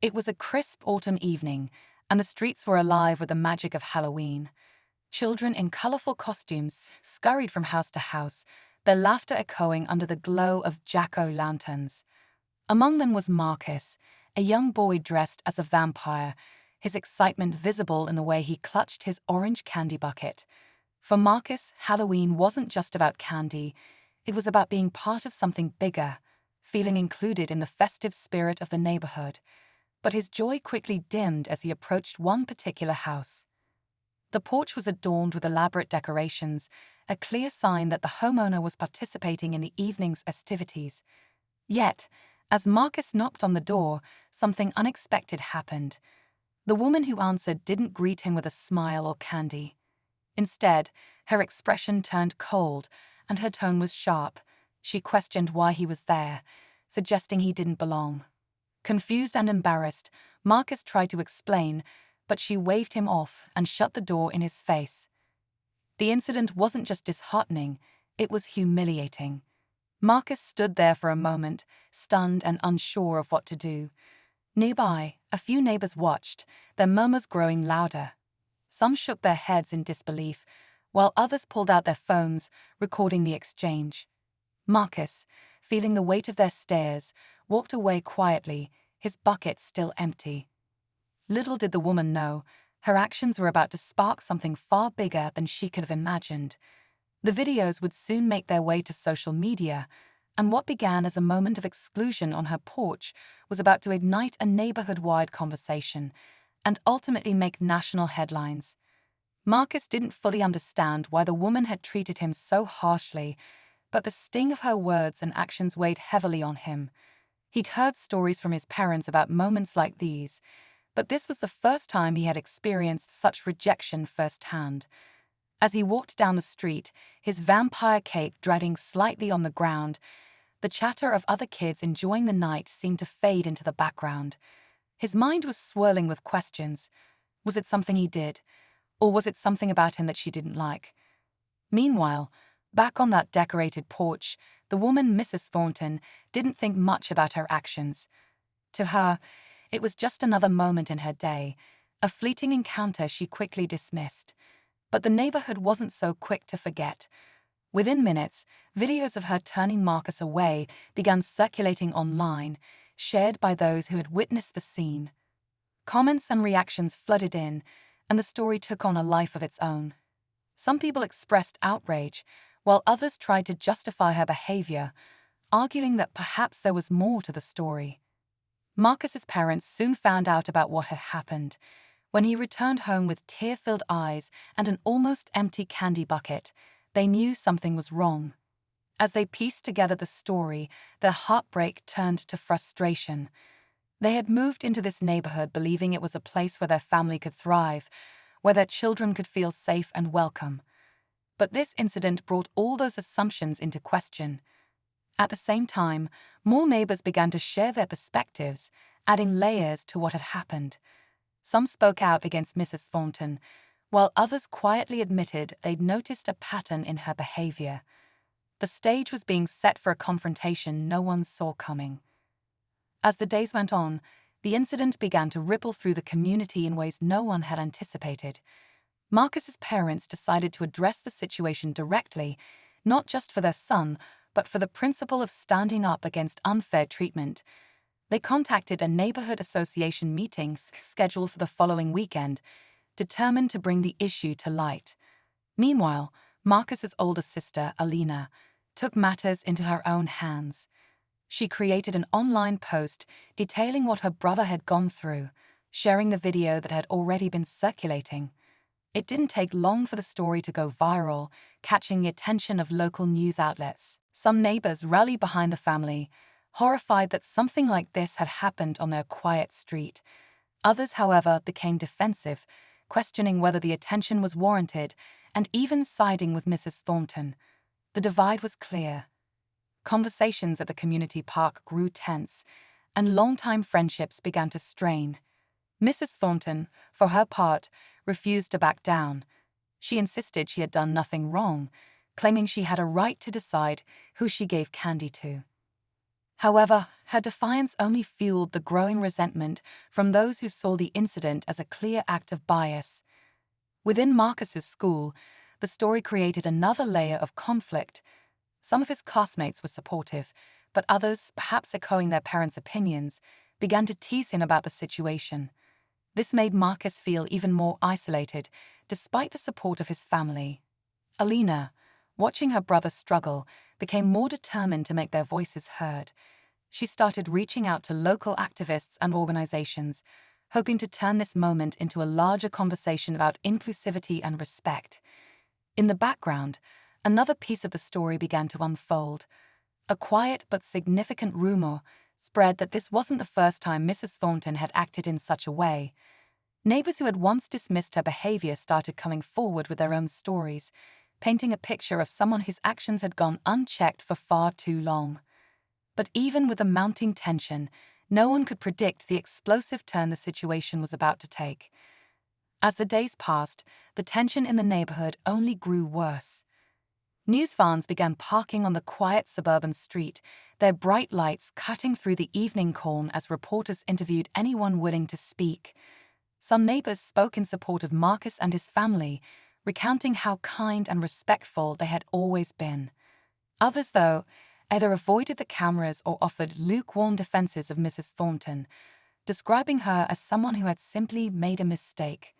It was a crisp autumn evening, and the streets were alive with the magic of Halloween. Children in colorful costumes scurried from house to house, their laughter echoing under the glow of jack-o'-lanterns. Among them was Marcus, a young boy dressed as a vampire, his excitement visible in the way he clutched his orange candy bucket. For Marcus, Halloween wasn't just about candy, it was about being part of something bigger, feeling included in the festive spirit of the neighborhood. But his joy quickly dimmed as he approached one particular house. The porch was adorned with elaborate decorations, a clear sign that the homeowner was participating in the evening's festivities. Yet, as Marcus knocked on the door, something unexpected happened. The woman who answered didn't greet him with a smile or candy. Instead, her expression turned cold, and her tone was sharp. She questioned why he was there, suggesting he didn't belong. Confused and embarrassed, Marcus tried to explain, but she waved him off and shut the door in his face. The incident wasn't just disheartening, it was humiliating. Marcus stood there for a moment, stunned and unsure of what to do. Nearby, a few neighbors watched, their murmurs growing louder. Some shook their heads in disbelief, while others pulled out their phones, recording the exchange. Marcus, feeling the weight of their stares, walked away quietly, his bucket still empty. Little did the woman know, her actions were about to spark something far bigger than she could have imagined. The videos would soon make their way to social media, and what began as a moment of exclusion on her porch was about to ignite a neighborhood-wide conversation and ultimately make national headlines. Marcus didn't fully understand why the woman had treated him so harshly, but the sting of her words and actions weighed heavily on him. He'd heard stories from his parents about moments like these, but this was the first time he had experienced such rejection firsthand. As he walked down the street, his vampire cape dragging slightly on the ground, the chatter of other kids enjoying the night seemed to fade into the background. His mind was swirling with questions. Was it something he did? Or was it something about him that she didn't like? Meanwhile, back on that decorated porch, the woman, Mrs. Thornton, didn't think much about her actions. To her, it was just another moment in her day, a fleeting encounter she quickly dismissed. But the neighborhood wasn't so quick to forget. Within minutes, videos of her turning Marcus away began circulating online, shared by those who had witnessed the scene. Comments and reactions flooded in, and the story took on a life of its own. Some people expressed outrage, while others tried to justify her behavior, arguing that perhaps there was more to the story. Marcus's parents soon found out about what had happened. When he returned home with tear-filled eyes and an almost empty candy bucket, they knew something was wrong. As they pieced together the story, their heartbreak turned to frustration. They had moved into this neighborhood believing it was a place where their family could thrive, where their children could feel safe and welcome. But this incident brought all those assumptions into question. At the same time, more neighbors began to share their perspectives, adding layers to what had happened. Some spoke out against Mrs. Thornton, while others quietly admitted they'd noticed a pattern in her behavior. The stage was being set for a confrontation no one saw coming. As the days went on, the incident began to ripple through the community in ways no one had anticipated. Marcus's parents decided to address the situation directly, not just for their son, but for the principle of standing up against unfair treatment. They contacted a neighborhood association meeting scheduled for the following weekend, determined to bring the issue to light. Meanwhile, Marcus's older sister, Alina, took matters into her own hands. She created an online post detailing what her brother had gone through, sharing the video that had already been circulating. It didn't take long for the story to go viral, catching the attention of local news outlets. Some neighbors rallied behind the family, horrified that something like this had happened on their quiet street. Others, however, became defensive, questioning whether the attention was warranted and even siding with Mrs. Thornton. The divide was clear. Conversations at the community park grew tense, and longtime friendships began to strain. Mrs. Thornton, for her part, refused to back down. She insisted she had done nothing wrong, claiming she had a right to decide who she gave candy to. However, her defiance only fueled the growing resentment from those who saw the incident as a clear act of bias. Within Marcus's school, the story created another layer of conflict. Some of his classmates were supportive, but others, perhaps echoing their parents' opinions, began to tease him about the situation. This made Marcus feel even more isolated, despite the support of his family. Alina, watching her brother struggle, became more determined to make their voices heard. She started reaching out to local activists and organizations, hoping to turn this moment into a larger conversation about inclusivity and respect. In the background, another piece of the story began to unfold. A quiet but significant rumor spread that this wasn't the first time Mrs. Thornton had acted in such a way. Neighbors who had once dismissed her behavior started coming forward with their own stories, painting a picture of someone whose actions had gone unchecked for far too long. But even with the mounting tension, no one could predict the explosive turn the situation was about to take. As the days passed, the tension in the neighborhood only grew worse. News vans began parking on the quiet suburban street, their bright lights cutting through the evening calm as reporters interviewed anyone willing to speak. Some neighbors spoke in support of Marcus and his family, recounting how kind and respectful they had always been. Others, though, either avoided the cameras or offered lukewarm defenses of Mrs. Thornton, describing her as someone who had simply made a mistake.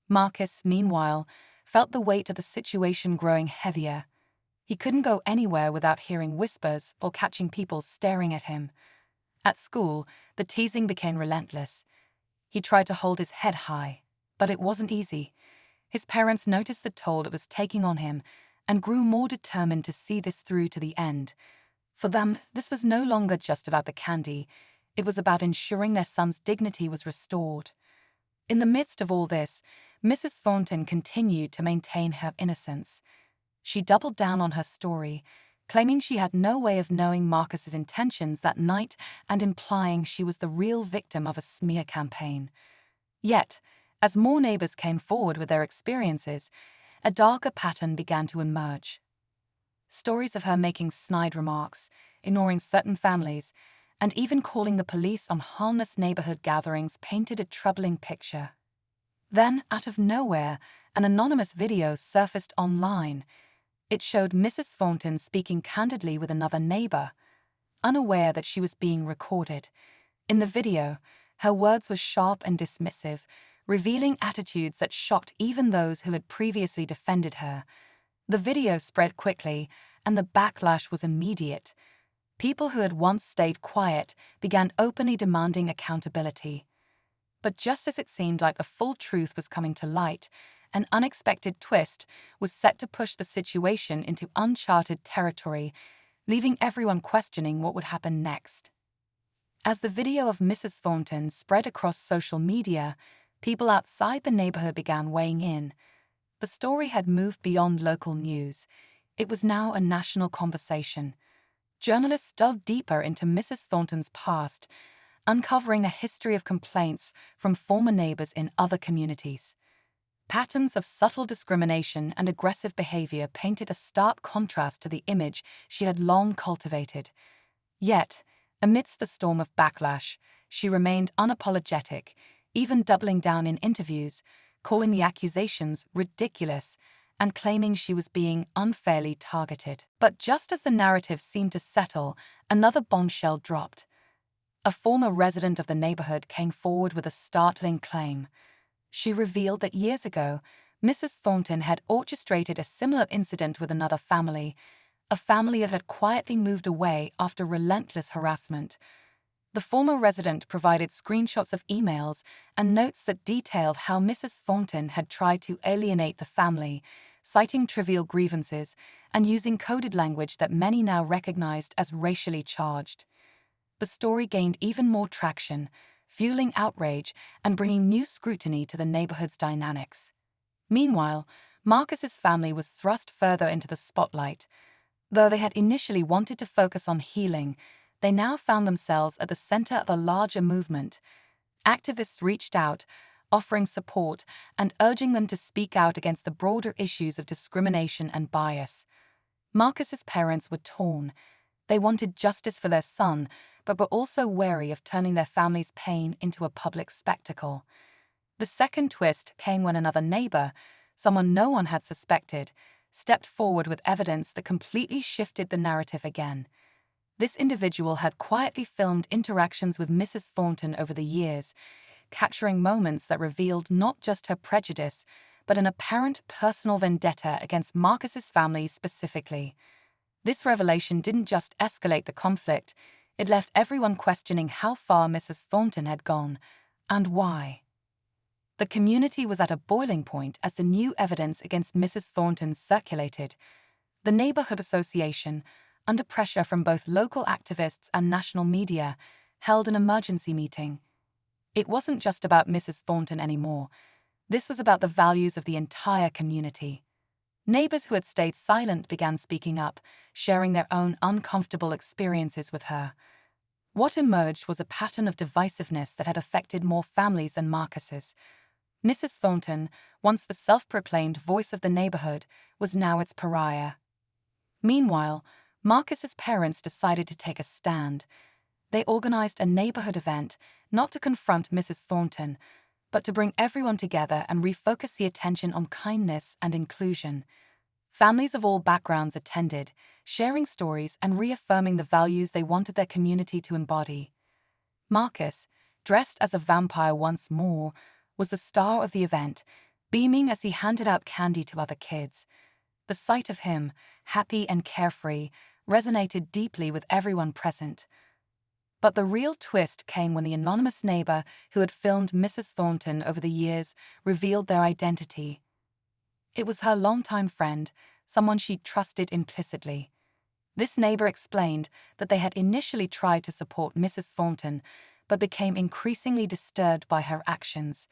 Marcus, meanwhile, felt the weight of the situation growing heavier. He couldn't go anywhere without hearing whispers or catching people staring at him. At school, the teasing became relentless. He tried to hold his head high, but it wasn't easy. His parents noticed the toll it was taking on him and grew more determined to see this through to the end. For them, this was no longer just about the candy. It was about ensuring their son's dignity was restored. In the midst of all this, Mrs. Thornton continued to maintain her innocence. She doubled down on her story, claiming she had no way of knowing Marcus's intentions that night and implying she was the real victim of a smear campaign. Yet, as more neighbors came forward with their experiences, a darker pattern began to emerge. Stories of her making snide remarks, ignoring certain families, and even calling the police on harmless neighborhood gatherings painted a troubling picture. Then, out of nowhere, an anonymous video surfaced online. It showed Mrs. Thornton speaking candidly with another neighbor, unaware that she was being recorded. In the video, her words were sharp and dismissive, revealing attitudes that shocked even those who had previously defended her. The video spread quickly, and the backlash was immediate. People who had once stayed quiet began openly demanding accountability. But just as it seemed like the full truth was coming to light, an unexpected twist was set to push the situation into uncharted territory, leaving everyone questioning what would happen next. As the video of Mrs. Thornton spread across social media, people outside the neighborhood began weighing in. The story had moved beyond local news. It was now a national conversation. Journalists dug deeper into Mrs. Thornton's past, uncovering a history of complaints from former neighbors in other communities. Patterns of subtle discrimination and aggressive behavior painted a stark contrast to the image she had long cultivated. Yet, amidst the storm of backlash, she remained unapologetic, even doubling down in interviews, calling the accusations ridiculous and claiming she was being unfairly targeted. But just as the narrative seemed to settle, another bombshell dropped. A former resident of the neighborhood came forward with a startling claim. She revealed that years ago, Mrs. Thornton had orchestrated a similar incident with another family, a family that had quietly moved away after relentless harassment. The former resident provided screenshots of emails and notes that detailed how Mrs. Thornton had tried to alienate the family, citing trivial grievances and using coded language that many now recognized as racially charged. The story gained even more traction, fueling outrage and bringing new scrutiny to the neighborhood's dynamics. Meanwhile, Marcus's family was thrust further into the spotlight. Though they had initially wanted to focus on healing, they now found themselves at the center of a larger movement. Activists reached out, offering support and urging them to speak out against the broader issues of discrimination and bias. Marcus's parents were torn. They wanted justice for their son, but were also wary of turning their family's pain into a public spectacle. The second twist came when another neighbor, someone no one had suspected, stepped forward with evidence that completely shifted the narrative again. This individual had quietly filmed interactions with Mrs. Thornton over the years, capturing moments that revealed not just her prejudice, but an apparent personal vendetta against Marcus's family specifically. This revelation didn't just escalate the conflict, it left everyone questioning how far Mrs. Thornton had gone, and why. The community was at a boiling point as the new evidence against Mrs. Thornton circulated. The neighborhood association, under pressure from both local activists and national media, held an emergency meeting. It wasn't just about Mrs. Thornton anymore. This was about the values of the entire community. Neighbors who had stayed silent began speaking up, sharing their own uncomfortable experiences with her. What emerged was a pattern of divisiveness that had affected more families than Marcus's. Mrs. Thornton, once the self-proclaimed voice of the neighborhood, was now its pariah. Meanwhile, Marcus's parents decided to take a stand. They organized a neighborhood event, not to confront Mrs. Thornton, but to bring everyone together and refocus the attention on kindness and inclusion. Families of all backgrounds attended, sharing stories and reaffirming the values they wanted their community to embody. Marcus, dressed as a vampire once more, was the star of the event, beaming as he handed out candy to other kids. The sight of him, happy and carefree, resonated deeply with everyone present. But the real twist came when the anonymous neighbor who had filmed Mrs. Thornton over the years revealed their identity. It was her longtime friend, someone she trusted implicitly. This neighbor explained that they had initially tried to support Mrs. Thornton, but became increasingly disturbed by her actions.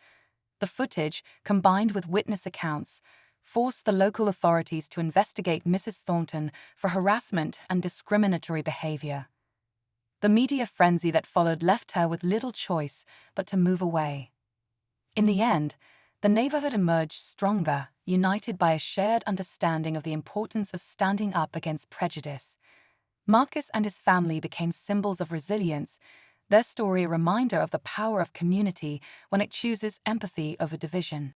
The footage, combined with witness accounts, forced the local authorities to investigate Mrs. Thornton for harassment and discriminatory behavior. The media frenzy that followed left her with little choice but to move away. In the end, the neighborhood emerged stronger, united by a shared understanding of the importance of standing up against prejudice. Marcus and his family became symbols of resilience, their story a reminder of the power of community when it chooses empathy over division.